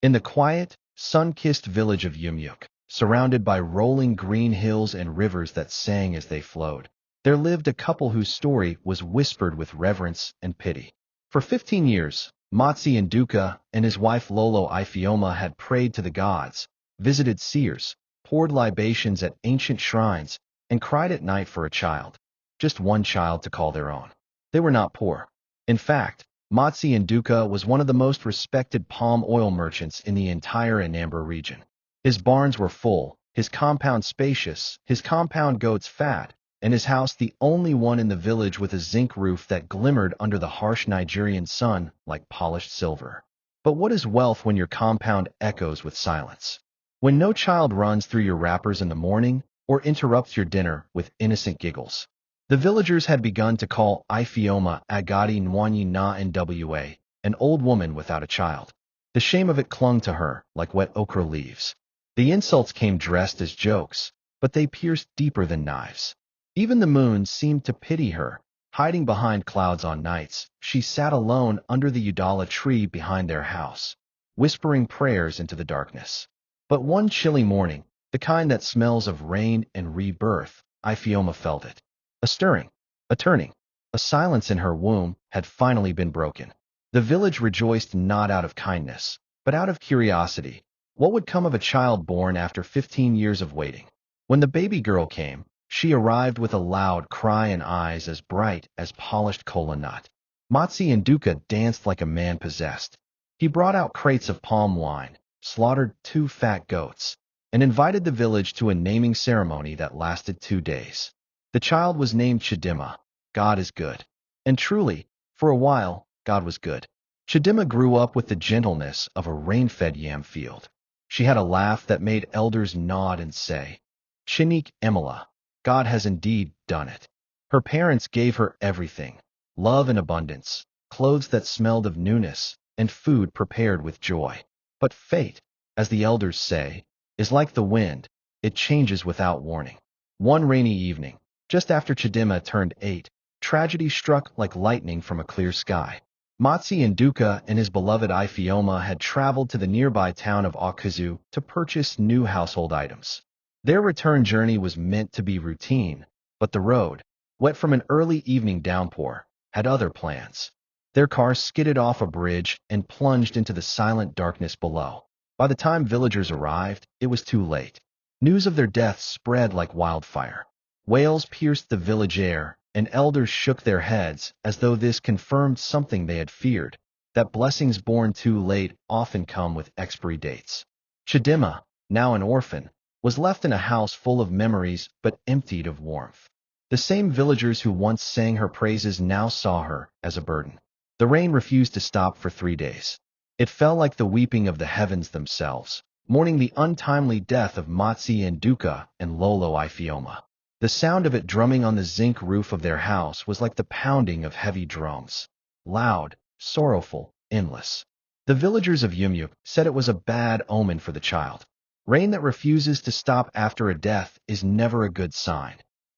In the quiet, sun-kissed village of Yumyuk, surrounded by rolling green hills and rivers that sang as they flowed, there lived a couple whose story was whispered with reverence and pity. For 15 years, Matsi and Duka and his wife Lolo Ifeoma had prayed to the gods, visited seers, poured libations at ancient shrines, and cried at night for a child. Just one child to call their own. They were not poor. In fact, Matsi and Duka was one of the most respected palm oil merchants in the entire Anambra region. His barns were full, his compound spacious, his compound goats fat, and his house the only one in the village with a zinc roof that glimmered under the harsh Nigerian sun like polished silver. But what is wealth when your compound echoes with silence? When no child runs through your wrappers in the morning or interrupts your dinner with innocent giggles? The villagers had begun to call Ifeoma Agadi Nwanyi Na Nwa, an old woman without a child. The shame of it clung to her like wet okra leaves. The insults came dressed as jokes, but they pierced deeper than knives. Even the moon seemed to pity her. Hiding behind clouds on nights, she sat alone under the Udala tree behind their house, whispering prayers into the darkness. But one chilly morning, the kind that smells of rain and rebirth, Ifeoma felt it. A stirring, a turning, a silence in her womb had finally been broken. The village rejoiced not out of kindness, but out of curiosity. What would come of a child born after 15 years of waiting? When the baby girl came, she arrived with a loud cry and eyes as bright as polished kola nut. Matsi and Duka danced like a man possessed. He brought out crates of palm wine, slaughtered 2 fat goats, and invited the village to a naming ceremony that lasted 2 days. The child was named Chidima. God is good. And truly, for a while, God was good. Chidima grew up with the gentleness of a rain-fed yam field. She had a laugh that made elders nod and say, Chinik Emila, God has indeed done it. Her parents gave her everything, love and abundance, clothes that smelled of newness, and food prepared with joy. But fate, as the elders say, is like the wind, it changes without warning. One rainy evening, just after Chidima turned 8, tragedy struck like lightning from a clear sky. Matsi and Duka and his beloved Ifeoma had traveled to the nearby town of Okazu to purchase new household items. Their return journey was meant to be routine, but the road, wet from an early evening downpour, had other plans. Their car skidded off a bridge and plunged into the silent darkness below. By the time villagers arrived, it was too late. News of their deaths spread like wildfire. Wails pierced the village air, and elders shook their heads as though this confirmed something they had feared, that blessings born too late often come with expiry dates. Chidima, now an orphan, was left in a house full of memories but emptied of warmth. The same villagers who once sang her praises now saw her as a burden. The rain refused to stop for 3 days. It fell like the weeping of the heavens themselves, mourning the untimely death of Matsi and Duka and Lolo Ifeoma. The sound of it drumming on the zinc roof of their house was like the pounding of heavy drums. Loud, sorrowful, endless. The villagers of Yumyuk said it was a bad omen for the child. Rain that refuses to stop after a death is never a good sign,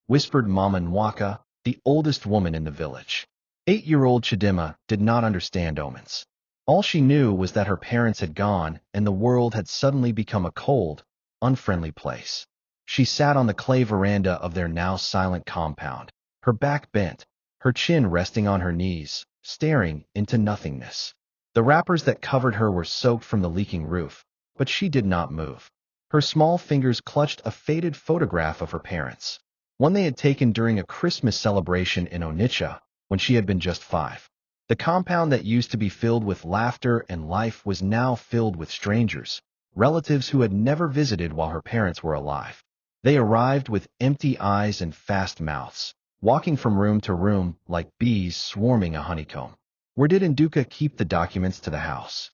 whispered Mama Nwaka, the oldest woman in the village. 8-year-old Chidima did not understand omens. All she knew was that her parents had gone and the world had suddenly become a cold, unfriendly place. She sat on the clay veranda of their now silent compound, her back bent, her chin resting on her knees, staring into nothingness. The wrappers that covered her were soaked from the leaking roof, but she did not move. Her small fingers clutched a faded photograph of her parents, one they had taken during a Christmas celebration in Onitsha when she had been just 5. The compound that used to be filled with laughter and life was now filled with strangers, relatives who had never visited while her parents were alive. They arrived with empty eyes and fast mouths, walking from room to room like bees swarming a honeycomb. Where did Nduka keep the documents to the house?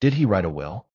Did he write a will?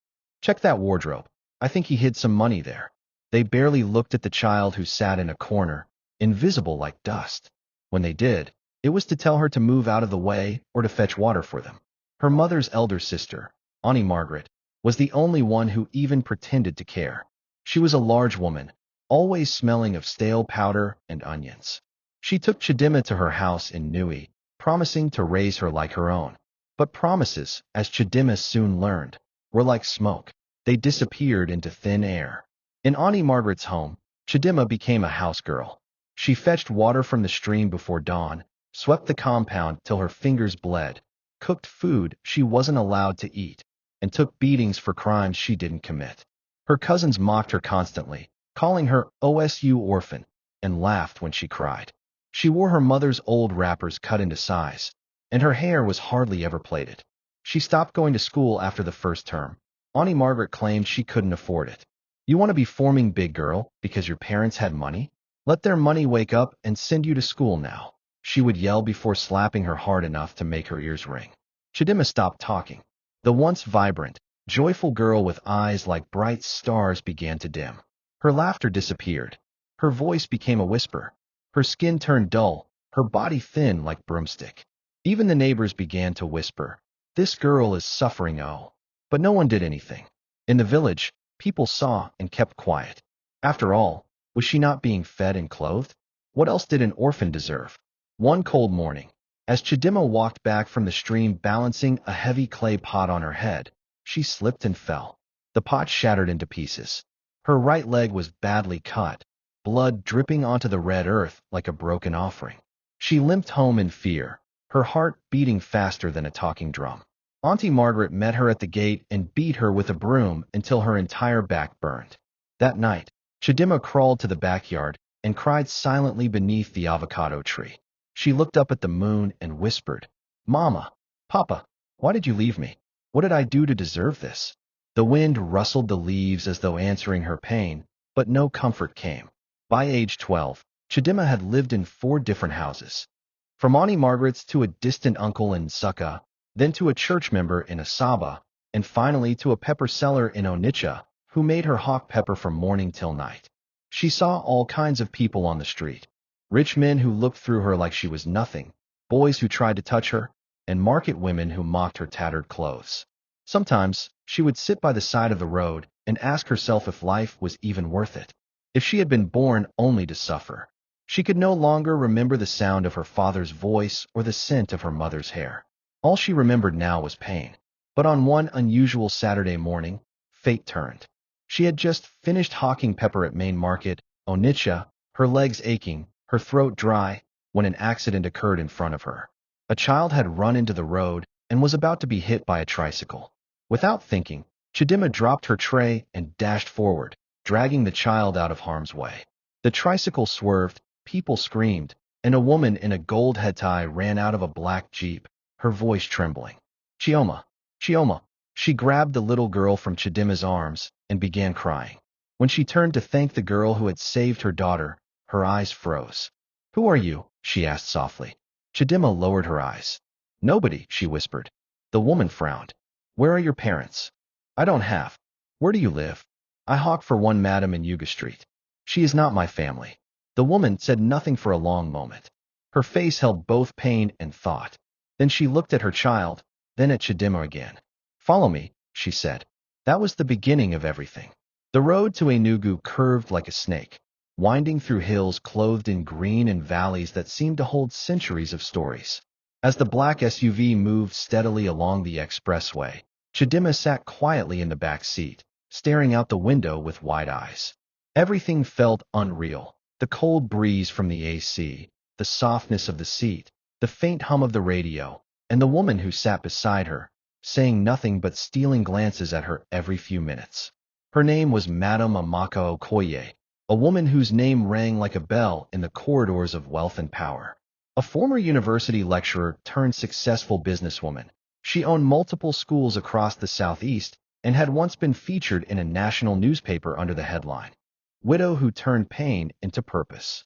Check that wardrobe. I think he hid some money there. They barely looked at the child who sat in a corner, invisible like dust. When they did, it was to tell her to move out of the way or to fetch water for them. Her mother's elder sister, Auntie Margaret, was the only one who even pretended to care. She was a large woman, always smelling of stale powder and onions. She took Chidima to her house in Nui, promising to raise her like her own. But promises, as Chidima soon learned, were like smoke. They disappeared into thin air. In Auntie Margaret's home, Chidima became a house girl. She fetched water from the stream before dawn, swept the compound till her fingers bled, cooked food she wasn't allowed to eat, and took beatings for crimes she didn't commit. Her cousins mocked her constantly, calling her OSU orphan, and laughed when she cried. She wore her mother's old wrappers cut into size, and her hair was hardly ever plaited. She stopped going to school after the first term. Auntie Margaret claimed she couldn't afford it. You want to be forming big girl because your parents had money? Let their money wake up and send you to school now, she would yell before slapping her hard enough to make her ears ring. Chidima stopped talking. The once vibrant, joyful girl with eyes like bright stars began to dim. Her laughter disappeared. Her voice became a whisper. Her skin turned dull, her body thin like broomstick. Even the neighbors began to whisper, "This girl is suffering, oh." But no one did anything. In the village, people saw and kept quiet. After all, was she not being fed and clothed? What else did an orphan deserve? One cold morning, as Chidima walked back from the stream balancing a heavy clay pot on her head, she slipped and fell. The pot shattered into pieces. Her right leg was badly cut, blood dripping onto the red earth like a broken offering. She limped home in fear, her heart beating faster than a talking drum. Auntie Margaret met her at the gate and beat her with a broom until her entire back burned. That night, Chidima crawled to the backyard and cried silently beneath the avocado tree. She looked up at the moon and whispered, "Mama, Papa, why did you leave me? What did I do to deserve this?" The wind rustled the leaves as though answering her pain, but no comfort came. By age 12, Chidima had lived in 4 different houses. From Auntie Margaret's to a distant uncle in Succa, then to a church member in Asaba, and finally to a pepper seller in Onitsha, who made her hawk pepper from morning till night. She saw all kinds of people on the street. Rich men who looked through her like she was nothing, boys who tried to touch her, and market women who mocked her tattered clothes. Sometimes, she would sit by the side of the road and ask herself if life was even worth it. If she had been born only to suffer. She could no longer remember the sound of her father's voice or the scent of her mother's hair. All she remembered now was pain. But on one unusual Saturday morning, fate turned. She had just finished hawking pepper at Main Market, Onitsha, her legs aching, her throat dry, when an accident occurred in front of her. A child had run into the road and was about to be hit by a tricycle. Without thinking, Chidima dropped her tray and dashed forward, dragging the child out of harm's way. The tricycle swerved, people screamed, and a woman in a gold head tie ran out of a black jeep, her voice trembling. "Chioma, Chioma." She grabbed the little girl from Chidima's arms and began crying. When she turned to thank the girl who had saved her daughter, her eyes froze. "Who are you?" she asked softly. Chidima lowered her eyes. "Nobody," she whispered. The woman frowned. "Where are your parents?" "I don't have." "Where do you live?" "I hawk for one madam in Yuga Street." "She is not my family." The woman said nothing for a long moment. Her face held both pain and thought. Then she looked at her child, then at Chidima again. "Follow me," she said. That was the beginning of everything. The road to Enugu curved like a snake, winding through hills clothed in green and valleys that seemed to hold centuries of stories. As the black SUV moved steadily along the expressway, Chidima sat quietly in the back seat, staring out the window with wide eyes. Everything felt unreal. The cold breeze from the AC, the softness of the seat, the faint hum of the radio, and the woman who sat beside her, saying nothing but stealing glances at her every few minutes. Her name was Madame Amaka Okoye, a woman whose name rang like a bell in the corridors of wealth and power. A former university lecturer turned successful businesswoman, she owned multiple schools across the southeast and had once been featured in a national newspaper under the headline, "Widow who turned pain into purpose."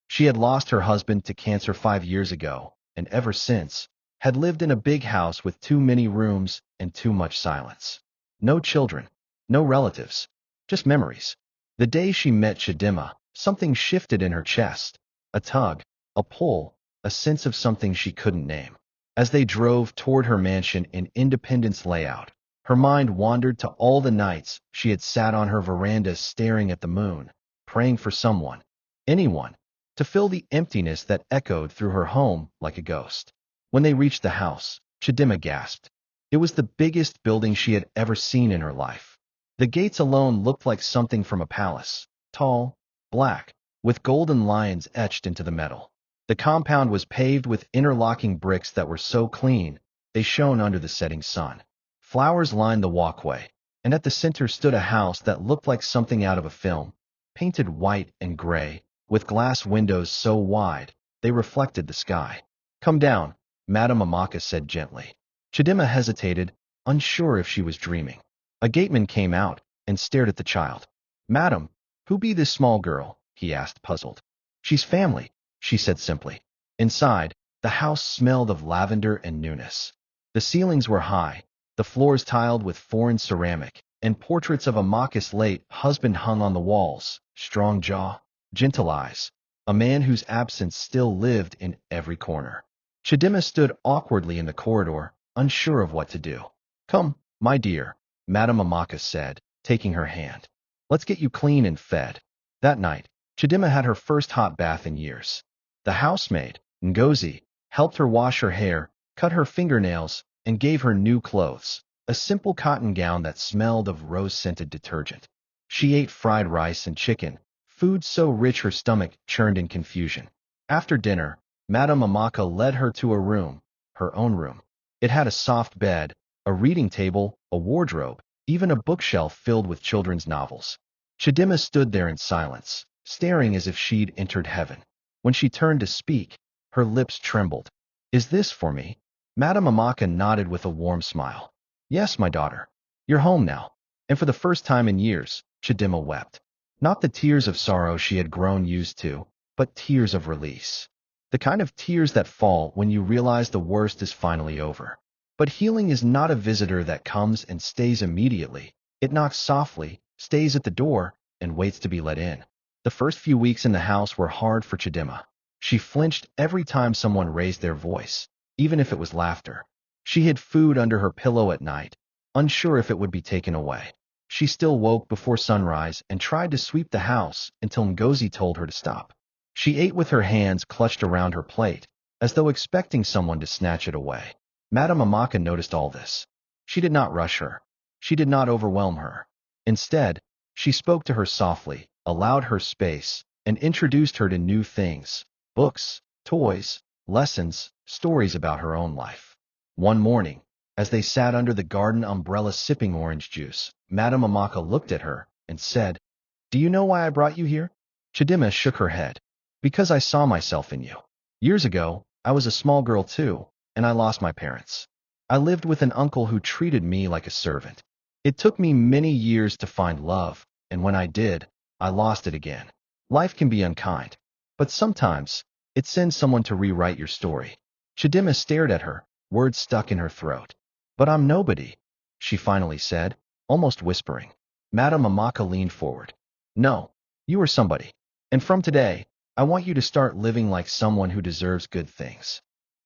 She had lost her husband to cancer 5 years ago, and ever since, had lived in a big house with too many rooms and too much silence. No children, no relatives, just memories. The day she met Chidima, something shifted in her chest. A tug, a pull, a sense of something she couldn't name. As they drove toward her mansion in Independence Layout, her mind wandered to all the nights she had sat on her veranda staring at the moon, praying for someone, anyone, to fill the emptiness that echoed through her home like a ghost. When they reached the house, Chidima gasped. It was the biggest building she had ever seen in her life. The gates alone looked like something from a palace, tall, black, with golden lions etched into the metal. The compound was paved with interlocking bricks that were so clean, they shone under the setting sun. Flowers lined the walkway, and at the center stood a house that looked like something out of a film, painted white and gray, with glass windows so wide, they reflected the sky. "Come down," Madame Amaka said gently. Chidima hesitated, unsure if she was dreaming. A gateman came out and stared at the child. "Madam, who be this small girl?" he asked, puzzled. "She's family," she said simply. Inside, the house smelled of lavender and newness. The ceilings were high, the floors tiled with foreign ceramic, and portraits of Amaka's late husband hung on the walls, strong jaw, gentle eyes, a man whose absence still lived in every corner. Chidima stood awkwardly in the corridor, unsure of what to do. "Come, my dear," Madame Amaka said, taking her hand. "Let's get you clean and fed." That night, Chidima had her first hot bath in years. The housemaid, Ngozi, helped her wash her hair, cut her fingernails, and gave her new clothes, a simple cotton gown that smelled of rose-scented detergent. She ate fried rice and chicken, food so rich her stomach churned in confusion. After dinner, Madame Amaka led her to a room, her own room. It had a soft bed, a reading table, a wardrobe, even a bookshelf filled with children's novels. Chidima stood there in silence, staring as if she'd entered heaven. When she turned to speak, her lips trembled. "Is this for me?" Madame Amaka nodded with a warm smile. "Yes, my daughter. You're home now." And for the first time in years, Chidima wept. Not the tears of sorrow she had grown used to, but tears of release. The kind of tears that fall when you realize the worst is finally over. But healing is not a visitor that comes and stays immediately. It knocks softly, stays at the door, and waits to be let in. The first few weeks in the house were hard for Chidima. She flinched every time someone raised their voice, even if it was laughter. She hid food under her pillow at night, unsure if it would be taken away. She still woke before sunrise and tried to sweep the house until Ngozi told her to stop. She ate with her hands clutched around her plate, as though expecting someone to snatch it away. Madame Amaka noticed all this. She did not rush her. She did not overwhelm her. Instead, she spoke to her softly, allowed her space, and introduced her to new things: books, toys, lessons, stories about her own life. One morning, as they sat under the garden umbrella sipping orange juice, Madame Amaka looked at her and said, "Do you know why I brought you here?" Chidima shook her head. "Because I saw myself in you. Years ago, I was a small girl too, and I lost my parents. I lived with an uncle who treated me like a servant. It took me many years to find love, and when I did, I lost it again. Life can be unkind, but sometimes it sends someone to rewrite your story." Chidima stared at her, words stuck in her throat. "But I'm nobody," she finally said, almost whispering. Madame Amaka leaned forward. "No, you are somebody. And from today, I want you to start living like someone who deserves good things."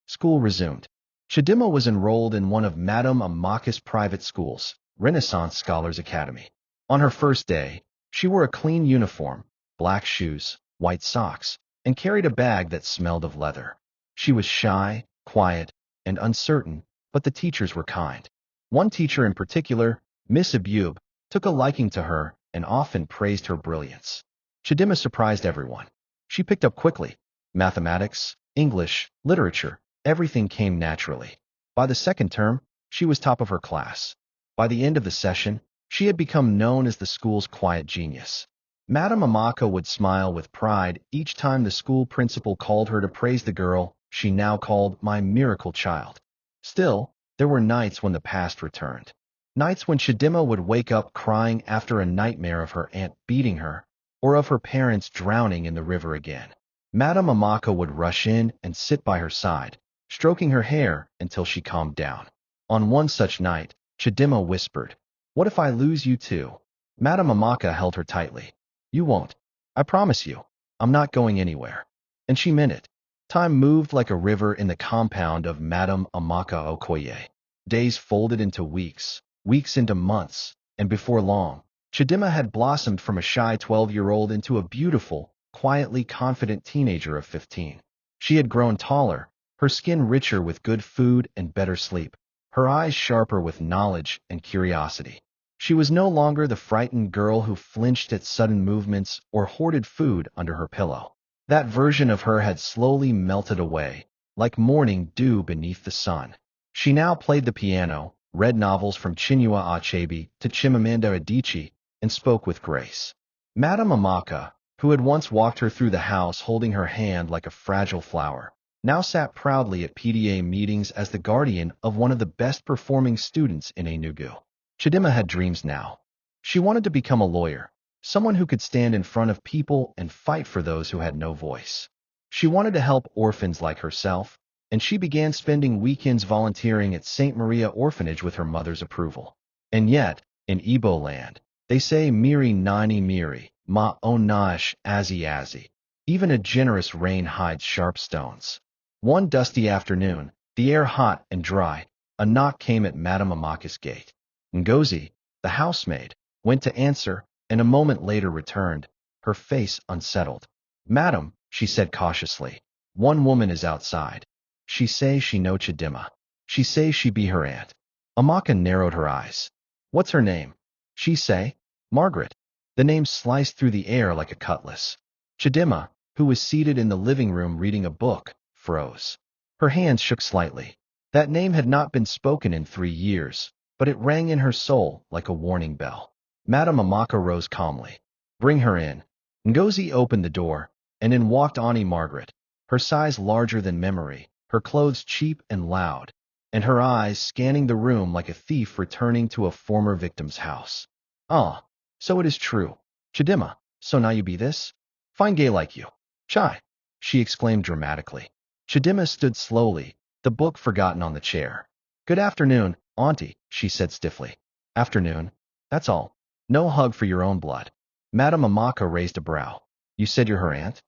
School resumed. Chidima was enrolled in one of Madame Amaka's private schools, Renaissance Scholars Academy. On her first day, she wore a clean uniform, black shoes, white socks, and carried a bag that smelled of leather. She was shy, quiet, and uncertain, but the teachers were kind. One teacher in particular, Miss Abube, took a liking to her and often praised her brilliance. Chidima surprised everyone. She picked up quickly. Mathematics, English, literature, everything came naturally. By the second term, she was top of her class. By the end of the session, she had become known as the school's quiet genius. Madame Amaka would smile with pride each time the school principal called her to praise the girl she now called my miracle child. Still, there were nights when the past returned. Nights when Chidima would wake up crying after a nightmare of her aunt beating her, or of her parents drowning in the river again. Madame Amaka would rush in and sit by her side, stroking her hair until she calmed down. On one such night, Chidima whispered, "What if I lose you too?" Madame Amaka held her tightly. "You won't. I promise you. I'm not going anywhere." And she meant it. Time moved like a river in the compound of Madame Amaka Okoye. Days folded into weeks, weeks into months, and before long, Chidima had blossomed from a shy 12-year-old into a beautiful, quietly confident teenager of 15. She had grown taller, her skin richer with good food and better sleep, her eyes sharper with knowledge and curiosity. She was no longer the frightened girl who flinched at sudden movements or hoarded food under her pillow. That version of her had slowly melted away, like morning dew beneath the sun. She now played the piano, read novels from Chinua Achebe to Chimamanda Adichie, and spoke with grace. Madame Amaka, who had once walked her through the house holding her hand like a fragile flower, now sat proudly at PDA meetings as the guardian of one of the best-performing students in Enugu. Chidima had dreams now. She wanted to become a lawyer, someone who could stand in front of people and fight for those who had no voice. She wanted to help orphans like herself, and she began spending weekends volunteering at St. Maria Orphanage with her mother's approval. And yet, in Igbo land, they say miri nani miri, ma onash azi azi. Even a generous rain hides sharp stones. One dusty afternoon, the air hot and dry, a knock came at Madame Amaka's gate. Ngozi, the housemaid, went to answer, and a moment later returned, her face unsettled. "Madam," she said cautiously, "one woman is outside. She say she know Chidima. She say she be her aunt." Amaka narrowed her eyes. "What's her name?" "She say, Margaret." The name sliced through the air like a cutlass. Chidima, who was seated in the living room reading a book, froze. Her hands shook slightly. That name had not been spoken in 3 years, but it rang in her soul like a warning bell. Madame Amaka rose calmly. "Bring her in." Ngozi opened the door, and in walked Auntie Margaret, her size larger than memory, her clothes cheap and loud, and her eyes scanning the room like a thief returning to a former victim's house. "Ah, so it is true. Chidima, so now you be this? Fine gay like you. Chai," she exclaimed dramatically. Chidima stood slowly, the book forgotten on the chair. "Good afternoon, Auntie," she said stiffly. "Afternoon. That's all. No hug for your own blood." Madame Amaka raised a brow. "You said you're her aunt?"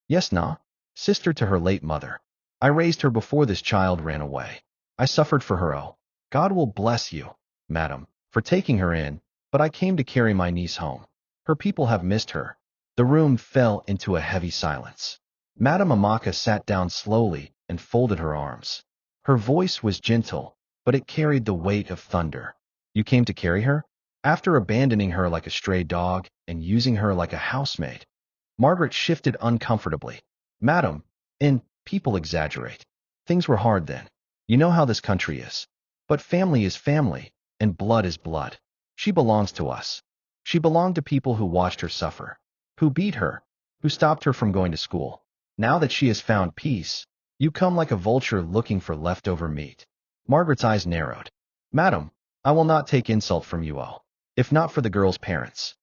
"Yes, na. Sister to her late mother. I raised her before this child ran away. I suffered for her. Oh, God will bless you, madam, for taking her in, but I came to carry my niece home. Her people have missed her." The room fell into a heavy silence. Madame Amaka sat down slowly and folded her arms. Her voice was gentle, but it carried the weight of thunder. "You came to carry her? After abandoning her like a stray dog and using her like a housemaid?" Margaret shifted uncomfortably. "Madam, and people exaggerate. Things were hard then. You know how this country is. But family is family, and blood is blood. She belongs to us. She belonged to people who watched her suffer, who beat her, who stopped her from going to school. Now that she has found peace, you come like a vulture looking for leftover meat." Margaret's eyes narrowed. "Madam, I will not take insult from you all. If not for the girl's parents,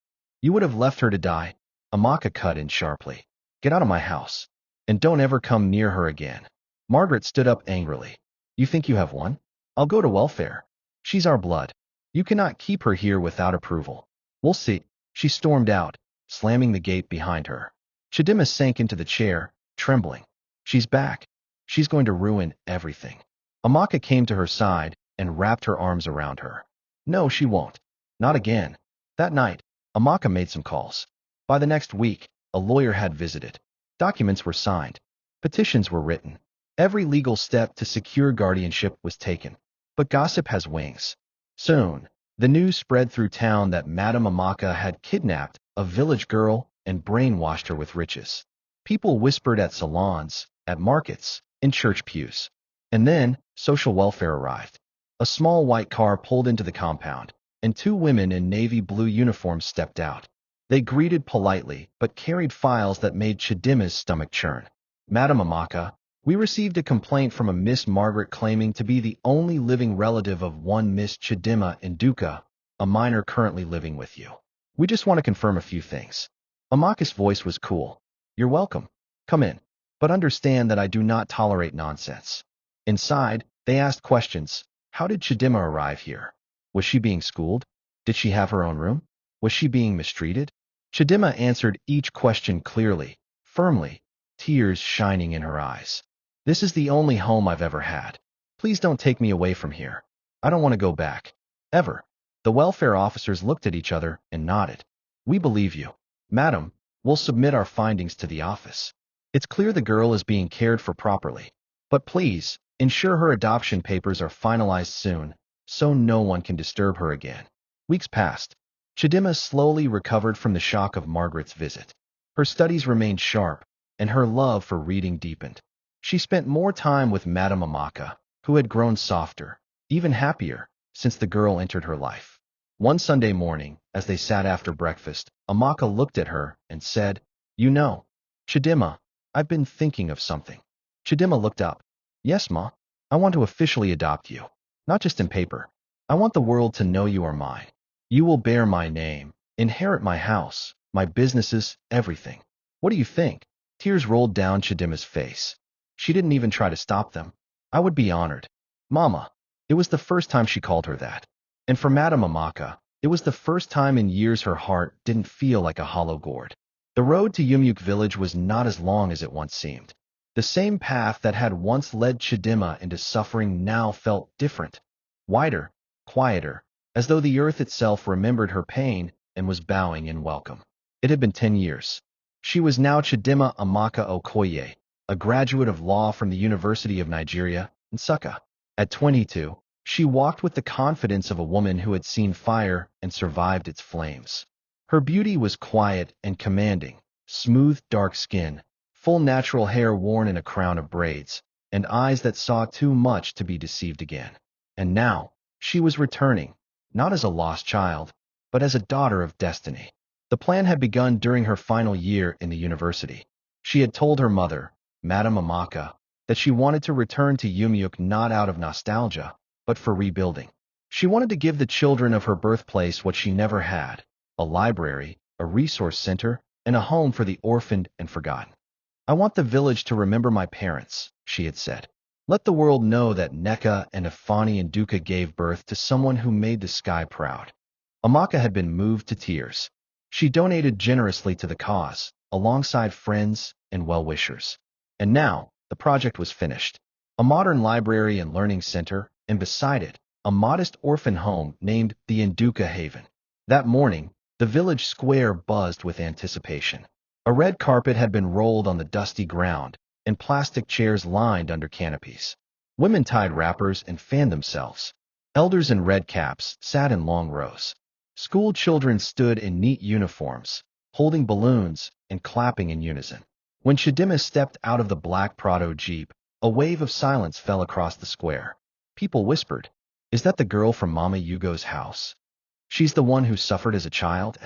you would have left her to die." Amaka cut in sharply. "Get out of my house, and don't ever come near her again." Margaret stood up angrily. "You think you have won? I'll go to welfare. She's our blood. You cannot keep her here without approval." "We'll see." She stormed out, slamming the gate behind her. Chidima sank into the chair, trembling. "She's back. She's going to ruin everything." Amaka came to her side and wrapped her arms around her. "No, she won't. Not again." That night, Amaka made some calls. By the next week, a lawyer had visited. Documents were signed. Petitions were written. Every legal step to secure guardianship was taken. But gossip has wings. Soon, the news spread through town that Madame Amaka had kidnapped a village girl and brainwashed her with riches. People whispered at salons, at markets, in church pews. And then, social welfare arrived. A small white car pulled into the compound, and 2 women in navy blue uniforms stepped out. They greeted politely, but carried files that made Chidima's stomach churn. "Madame Amaka, we received a complaint from a Miss Margaret claiming to be the only living relative of one Miss Chidima Nduka, a minor currently living with you. We just want to confirm a few things." Amaka's voice was cool. "You're welcome. Come in. But understand that I do not tolerate nonsense." Inside, they asked questions. How did Chidima arrive here? Was she being schooled? Did she have her own room? Was she being mistreated? Chidima answered each question clearly, firmly, tears shining in her eyes. "This is the only home I've ever had. Please don't take me away from here. I don't want to go back. Ever." The welfare officers looked at each other and nodded. "We believe you. Madam, we'll submit our findings to the office. It's clear the girl is being cared for properly. But please, ensure her adoption papers are finalized soon so no one can disturb her again. Weeks passed. Chidima slowly recovered from the shock of Margaret's visit. Her studies remained sharp, and her love for reading deepened. She spent more time with Madame Amaka, who had grown softer, even happier, since the girl entered her life. One Sunday morning, as they sat after breakfast, Amaka looked at her and said, "You know, Chidima, I've been thinking of something." Chidima looked up. "Yes, Ma. I want to officially adopt you. Not just in paper. I want the world to know you are mine. You will bear my name, inherit my house, my businesses, everything. What do you think?" Tears rolled down Chidima's face. She didn't even try to stop them. "I would be honored. Mama." It was the first time she called her that. And for Madame Amaka, it was the first time in years her heart didn't feel like a hollow gourd. The road to Yumyuk village was not as long as it once seemed. The same path that had once led Chidima into suffering now felt different, wider, quieter, as though the earth itself remembered her pain and was bowing in welcome. It had been 10 years. She was now Chidima Amaka Okoye, a graduate of law from the University of Nigeria, Nsukka. At 22, she walked with the confidence of a woman who had seen fire and survived its flames. Her beauty was quiet and commanding, smooth, dark skin, full natural hair worn in a crown of braids, and eyes that saw too much to be deceived again. And now, she was returning, not as a lost child, but as a daughter of destiny. The plan had begun during her final year in the university. She had told her mother, Madame Amaka, that she wanted to return to Yumyuk not out of nostalgia, but for rebuilding. She wanted to give the children of her birthplace what she never had: a library, a resource center, and a home for the orphaned and forgotten. "I want the village to remember my parents," she had said. "Let the world know that Neka and Afani and Duka gave birth to someone who made the sky proud." Amaka had been moved to tears. She donated generously to the cause, alongside friends and well-wishers. And now, the project was finished. A modern library and learning center, and beside it, a modest orphan home named the Nduka Haven. That morning, the village square buzzed with anticipation. A red carpet had been rolled on the dusty ground, and plastic chairs lined under canopies. Women tied wrappers and fanned themselves. Elders in red caps sat in long rows. School children stood in neat uniforms, holding balloons and clapping in unison. When Chidima stepped out of the black Prado Jeep, a wave of silence fell across the square. People whispered, "Is that the girl from Mama Yugo's house? She's the one who suffered as a child?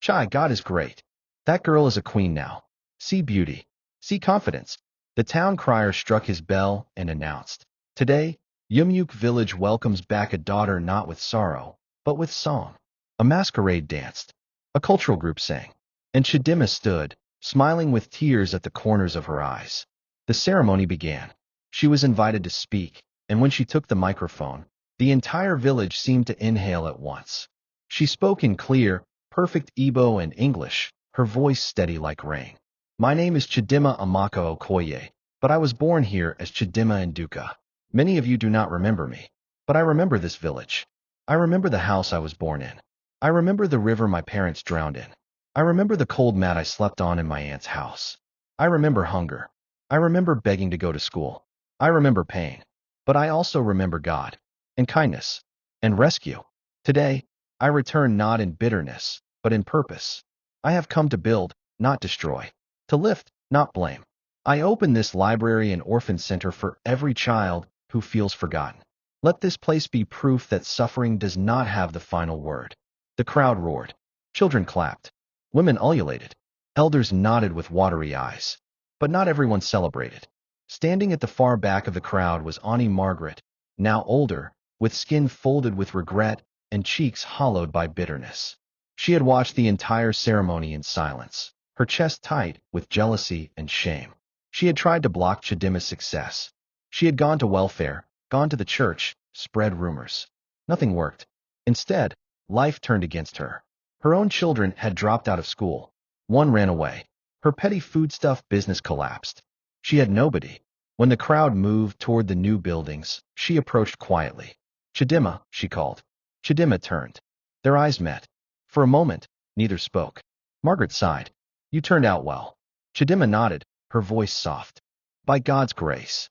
Chai, God is great. That girl is a queen now. See beauty. See confidence." The town crier struck his bell and announced, "Today, Yumyuk village welcomes back a daughter not with sorrow, but with song." A masquerade danced. A cultural group sang. And Chidima stood, smiling with tears at the corners of her eyes. The ceremony began. She was invited to speak, and when she took the microphone, the entire village seemed to inhale at once. She spoke in clear, perfect Igbo and English, her voice steady like rain. "My name is Chidima Amaka Okoye, but I was born here as Chidima Nduka. Many of you do not remember me, but I remember this village. I remember the house I was born in. I remember the river my parents drowned in. I remember the cold mat I slept on in my aunt's house. I remember hunger. I remember begging to go to school. I remember pain. But I also remember God, and kindness, and rescue. Today, I return not in bitterness, but in purpose. I have come to build, not destroy. To lift, not blame. I open this library and orphan center for every child who feels forgotten. Let this place be proof that suffering does not have the final word." The crowd roared. Children clapped. Women ululated. Elders nodded with watery eyes. But not everyone celebrated. Standing at the far back of the crowd was Auntie Margaret, now older, with skin folded with regret and cheeks hollowed by bitterness. She had watched the entire ceremony in silence, her chest tight with jealousy and shame. She had tried to block Chidima's success. She had gone to welfare, gone to the church, spread rumors. Nothing worked. Instead, life turned against her. Her own children had dropped out of school. One ran away. Her petty foodstuff business collapsed. She had nobody. When the crowd moved toward the new buildings, she approached quietly. "Chidima," she called. Chidima turned. Their eyes met. For a moment, neither spoke. Margaret sighed. "You turned out well." Chidima nodded, her voice soft. "By God's grace.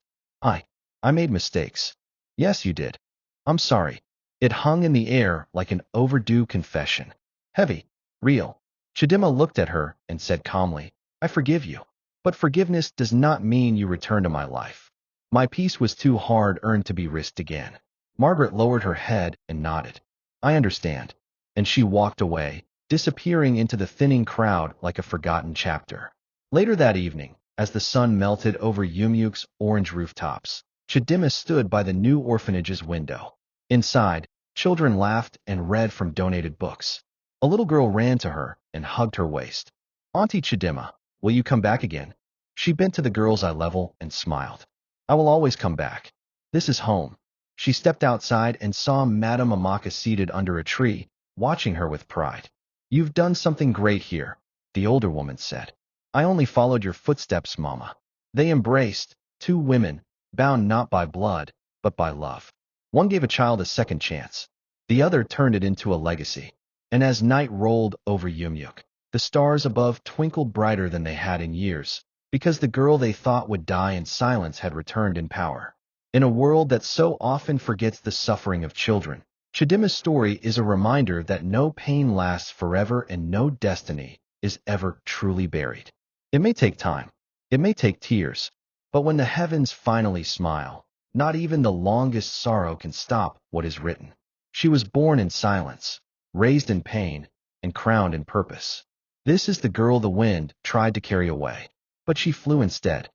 I made mistakes." "Yes, you did. I'm sorry." It hung in the air like an overdue confession. Heavy, real. Chidima looked at her and said calmly, I forgive you. But forgiveness does not mean you return to my life. My peace was too hard-earned to be risked again. Margaret lowered her head and nodded. I understand. And she walked away, disappearing into the thinning crowd like a forgotten chapter. Later that evening, as the sun melted over Yumyuk's orange rooftops, Chidima stood by the new orphanage's window. Inside, children laughed and read from donated books. A little girl ran to her and hugged her waist. Auntie Chidima, will you come back again? She bent to the girl's eye level and smiled. I will always come back. This is home. She stepped outside and saw Madame Amaka seated under a tree, watching her with pride. You've done something great here, the older woman said. I only followed your footsteps, Mama. They embraced, two women, bound not by blood, but by love. One gave a child a second chance. The other turned it into a legacy. And as night rolled over Yumyuk, the stars above twinkled brighter than they had in years, because the girl they thought would die in silence had returned in power. In a world that so often forgets the suffering of children, Chidima's story is a reminder that no pain lasts forever and no destiny is ever truly buried. It may take time, it may take tears, but when the heavens finally smile, not even the longest sorrow can stop what is written. She was born in silence, raised in pain, and crowned in purpose. This is the girl the wind tried to carry away, but she flew instead.